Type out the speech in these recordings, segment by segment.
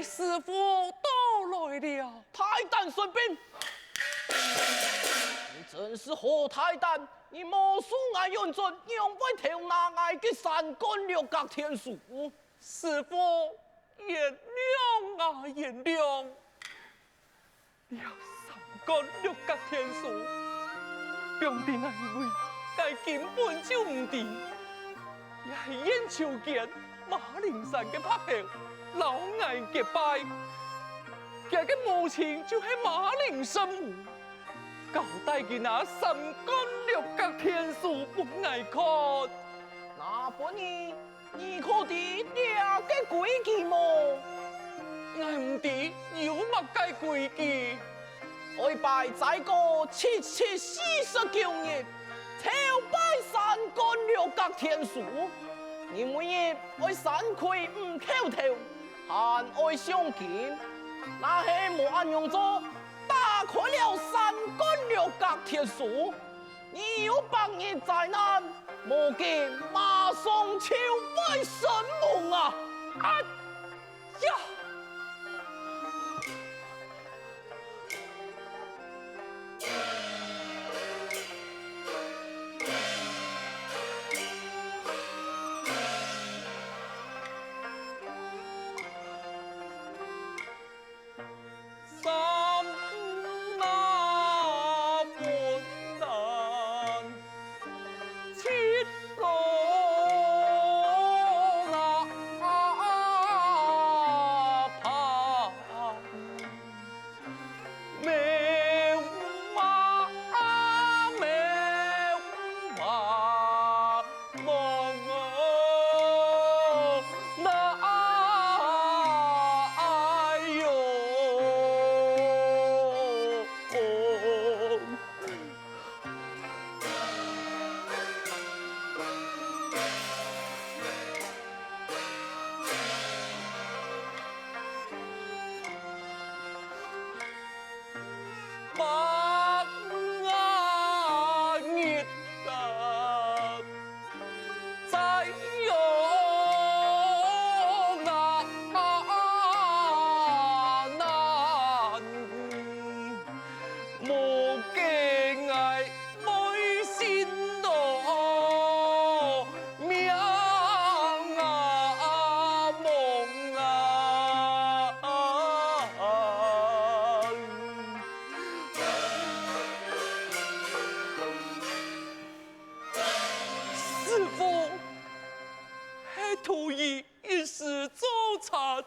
师傅到来了，太丹孙兵，你真是好太丹！你莫说爱用尽，用不条拿爱的三观六格天书。师傅原谅啊，原谅！了三观六格天书，标定爱为，该根本就唔对，也是燕秋见马铃山嘅拍票，老爱结拜，佢嘅母亲就是马铃生母。交代佢那三观六格天书不爱看，那本你可知了个规矩么？爱唔知有乜嘅规矩？爱拜在个749日，朝拜三观六格天书。你每日爱三亏唔叩头，还爱上剑，那是莫按用作打开了三观六格天书。你有百日灾难，莫见马上朝拜神梦啊！啊呀！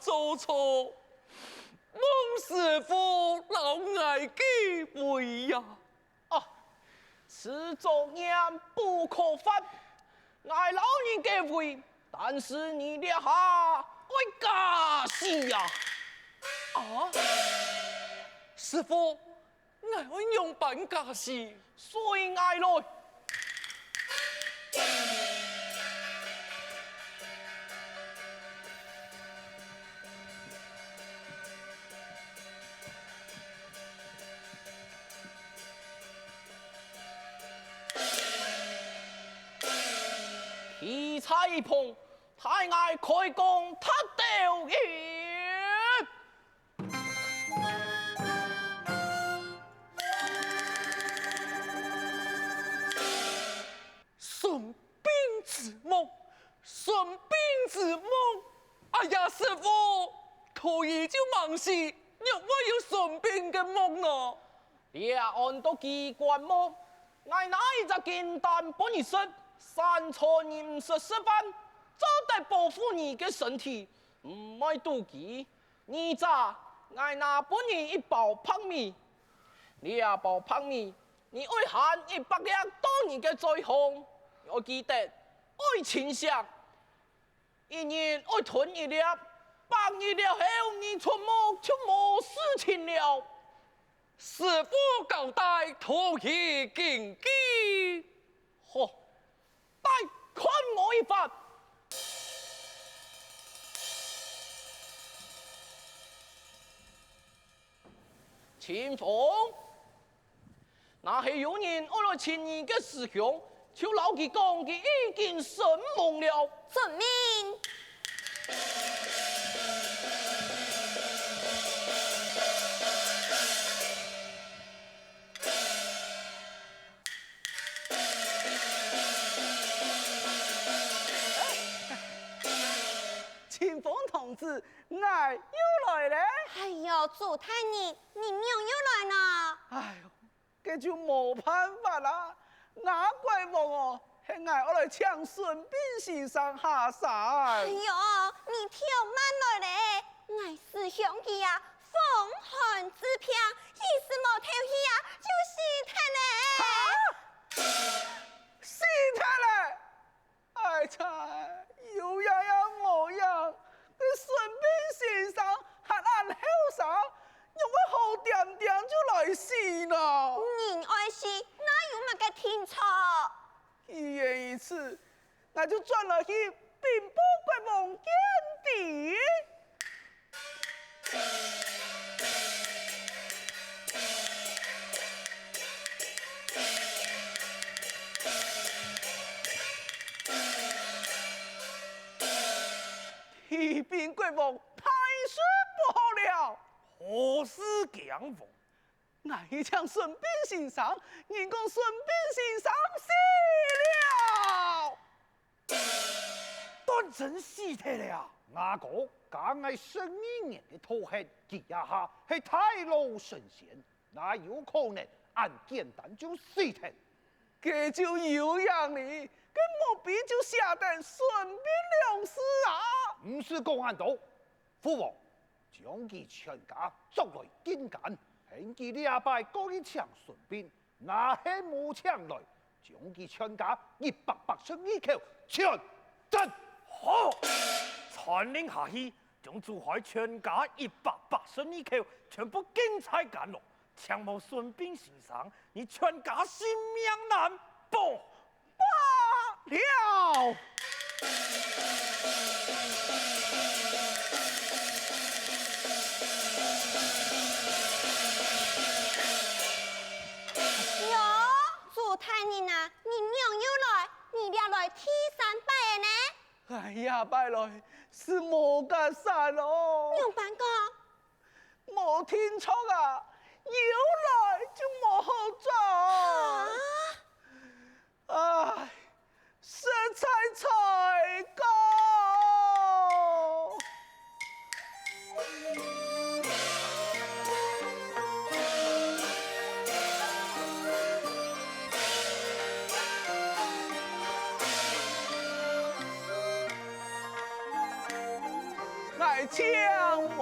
做错，孟师傅老爱记为呀！啊，此作业不可犯，爱老人给为，但是你俩下会假死呀！啊，师傅，爱会用办假事，随爱来。一彩一碰，太爱开工，他掉眼。孙膑之梦，孙膑之梦。哎呀，师傅，可以就忙事，若我有孙膑嘅梦呢？你按到机关么？我哪一只简单帮你说？三餐饮食示范，早得保护你的身体，唔爱妒忌。你咋？我拿本你一包泡米，2包泡米，你爱含100粒当你的最红。我记得爱清香，一年爱吞1粒，8日了后你出门就没事情了。师傅交代，徒儿谨记。嚯！再看我一番。秦风，那是有人我来请你的师兄，就老佢讲佢已经神梦了。遵命。子，俺又来了。哎呦，祖太爷，你娘又来了。哎呦，这就没办法啦。哪怪我哦，是俺要来抢孙膑先生下山。哎呦，你跳慢来嘞！俺师兄弟呀，风寒之片，一时没跳起呀，就死他嘞！死他了！哎呀，有样样模样，这孙膑先生还按后生，用我好点点就来死了。人爱死，哪有么个天错？一言一次，那就转了去兵部国王见敌。提兵国王太师不好了，何事强逢？俺一抢孙膑先生，人讲孙膑先生死了。当真死体了！阿哥假爱12年的头黑，记一下是太老神仙，哪有可能按简单就死体？这就有样哩，跟莫比就下等孙膑两死啊！不是公安道，父王将其全家捉来监斩，恨其2拜各一抢孙膑，那还没抢来，将其全家182口全真。好，传令下去，将朱海全家182口全部警察赶落，抢谋孙膑先生，你全家性命难保。罢了。哟，祖太爷呐，你娘又来，你俩来替山拜呢？哎呀，拜来是莫干啥咯？娘办个？没听错啊，有来就莫好走。唉，实在才高。爱枪我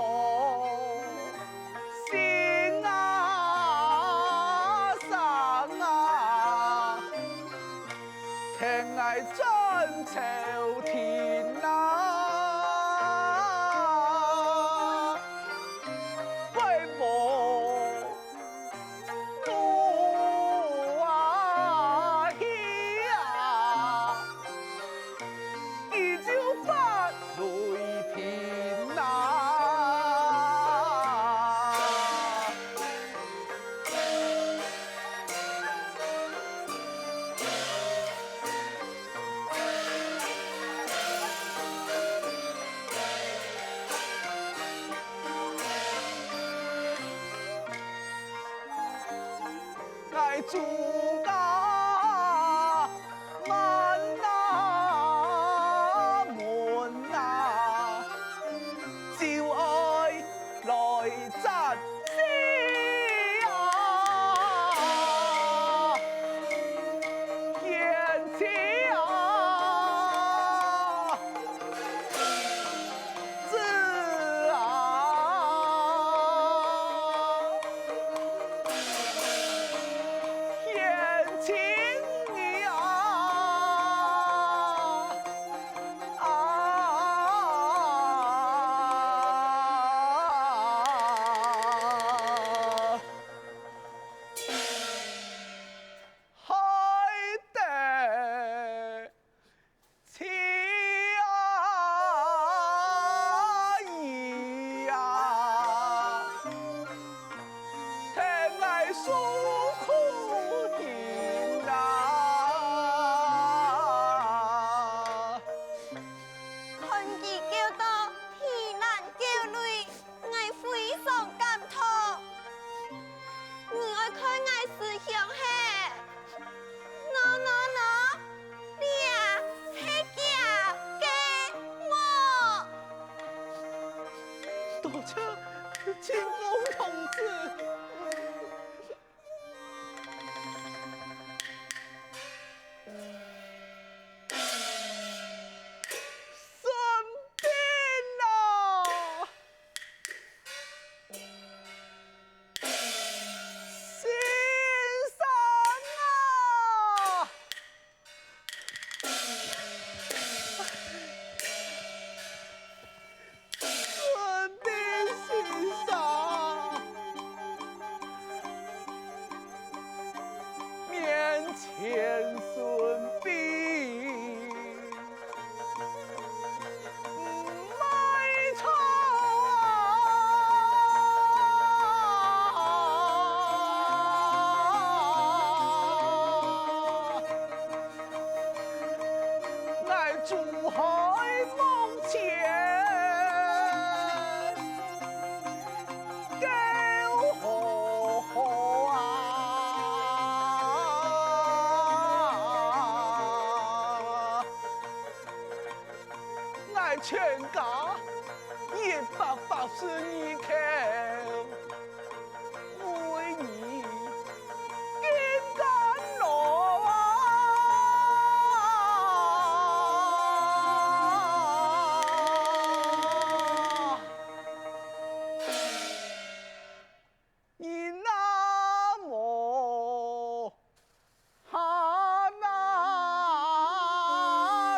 心啊上啊，天爱真朝天啊，为我怒啊气啊，依旧发雷平啊。爱诸家门啊门啊，就爱来珍惜啊，天气啊，子啊。天多谢清风同志。顺便呐，先生啊，顺便先生，面前顺便。埋藏爱珠海梦前救火爱全家182口，为你金甘露啊！你那么哈那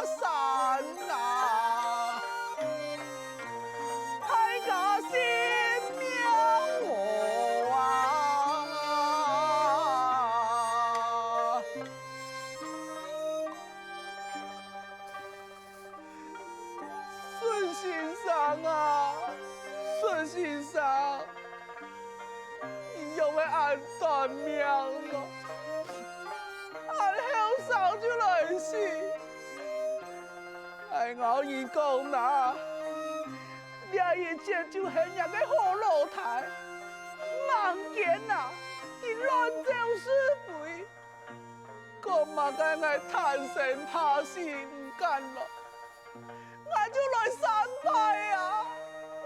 山呐，海家心命我啊！孙先生啊，孙先生，你又会按断命了，按后手就来死。我伊讲呐，了以前就係人嘅好老太，盲見呐，伊亂走是非，個嘛嘅我貪生怕死唔干了，我就來參拜啊，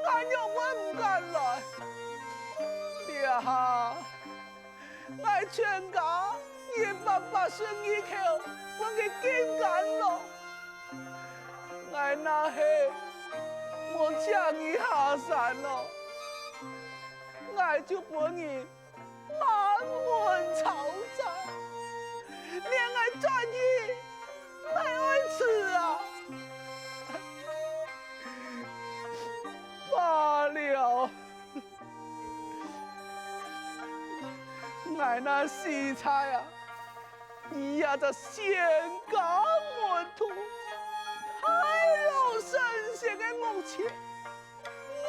我又我唔敢來，呀，我全家182口，我嘅驚干咯。我那係我請你下山咯，我就幫你滿門抄斬，連我轉移沒愛吃啊！罷了，我那西菜啊，你也就先搞門徒。太老神仙的目前，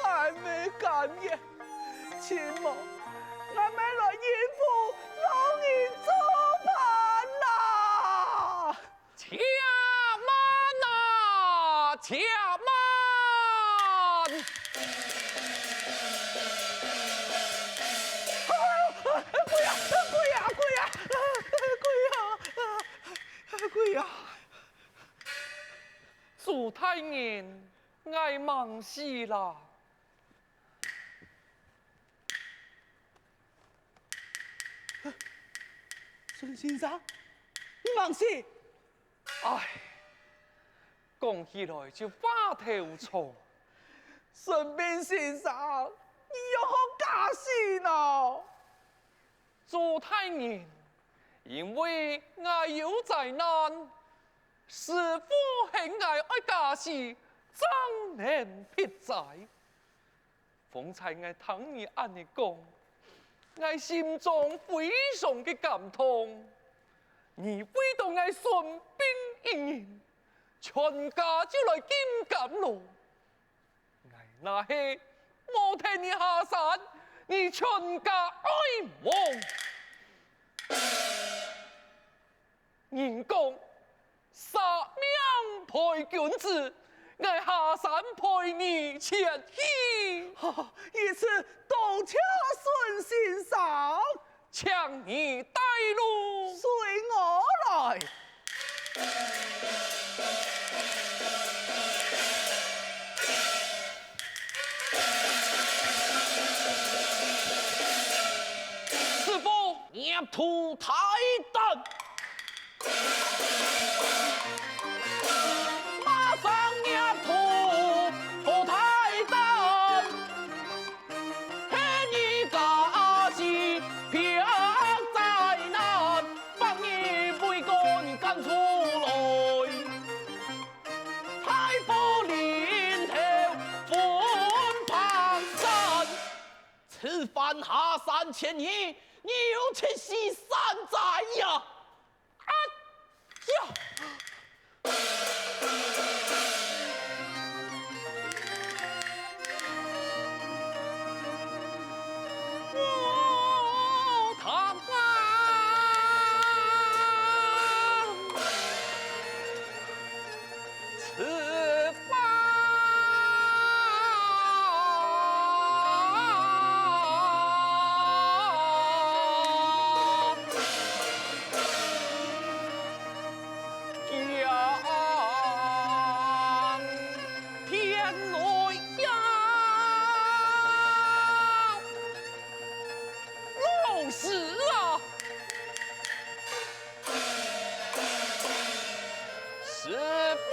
我沒敢言，秦某，我們來應付老人做伴啦。且慢呐，且慢！貴呀！朱太人，我忙死啦！孫先生，你忙死？唉，講起來就發頭錯。順便先生，你有好假事呢？朱太人，因為我有災難。師父係我愛家事，怎能撇債？方才我聽你安尼講，我心中非常嘅感動。你為到我順便一人，全家就來金甘露。我那係冇替你下山，你全家哀亡。人講。殺命陪君子，我下山陪你前去。一次多謝孫先生，請你帶路，隨我來。土太灯，马上捏土太灯，陪你家是平灾难，帮你为官赶出来，太保临头分旁身，此番下山前你有去西山寨呀！啊呀！我堂此天内呀，老师啊，师傅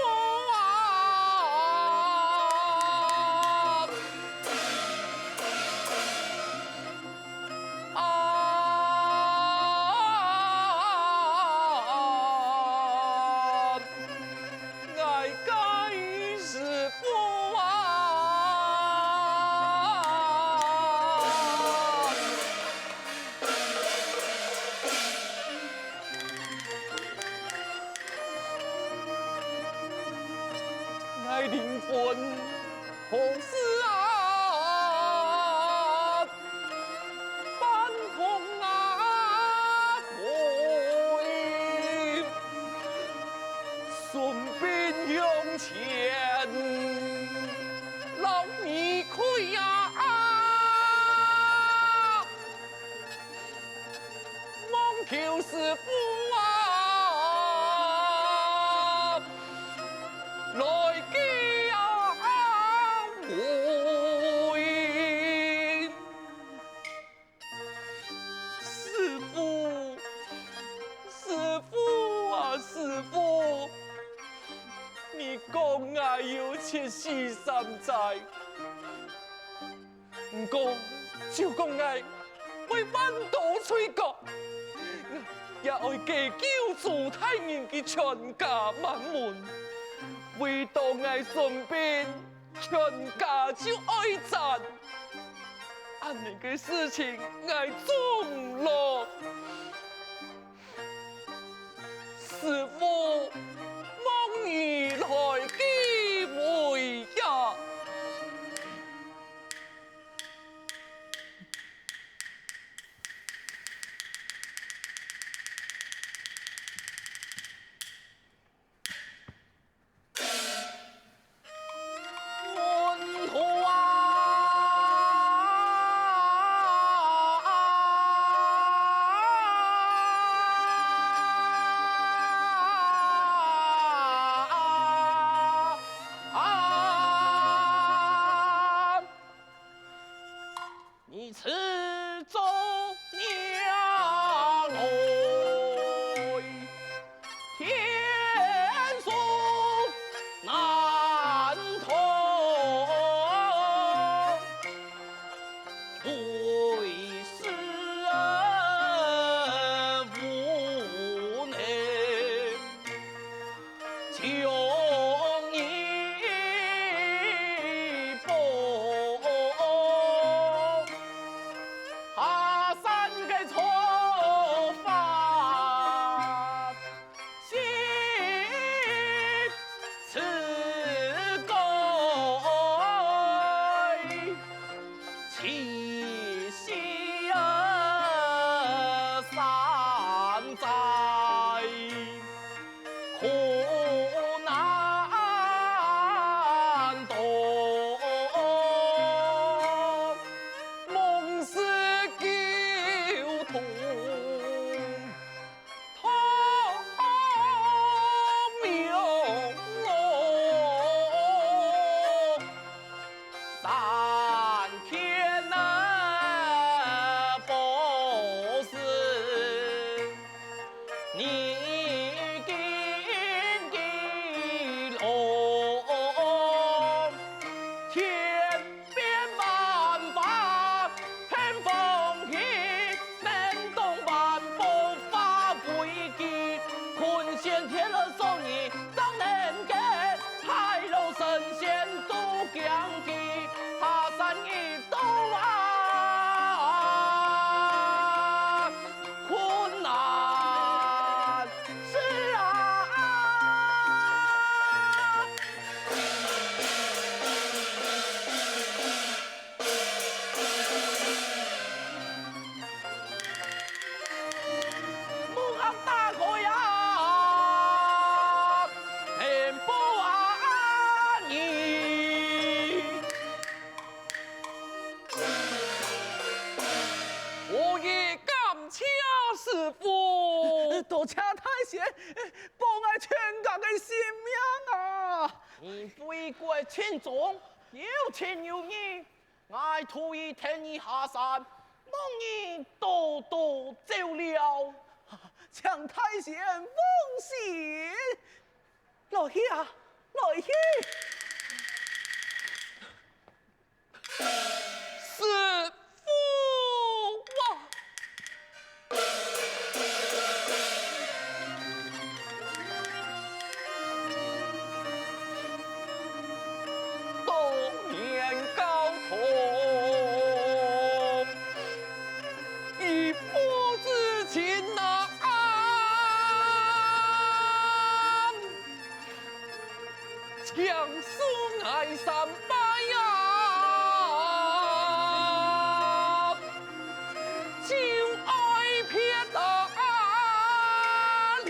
爱该师傅爱灵魂红丝半空飞，顺便向前，老你亏望求师傅来教会，师傅，师傅啊，师傅，你讲我要去西山寨，不过就讲我为万道吹角，也爱祈救助太人嘅全家满门。为到我身边，全家就爱赞，安尼嘅事情我做了。师傅，望你来机会呀！门徒你此走娘来，天数难通，为师无能，求你保。下山嘅错法，先此改，其心山寨，可难懂。梦是救痛，他命三天呐。师傅，多谢太贤保我全家的性命啊！你为国千重，有情有义，我特意听你下山，望你多多照料。请太贤放心，来去啊，来去。师傅啊！当年高堂，一夫之情难，强书爱三百呀。就爱偏大理。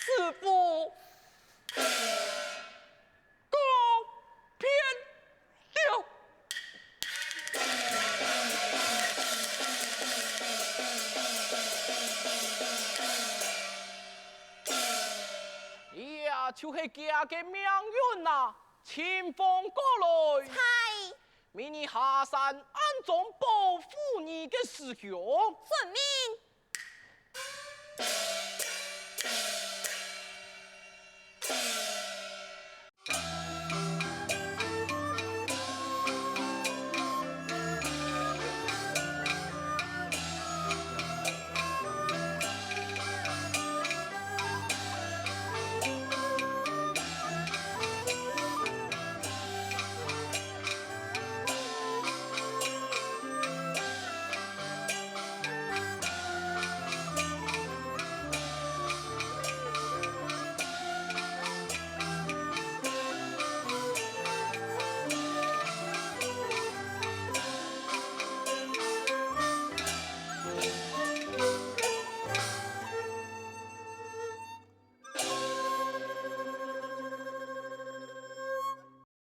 师傅，过偏了。呀，就是家嘅命运呐，清风过来，嗨，命你下山暗中保护你嘅师兄。遵命。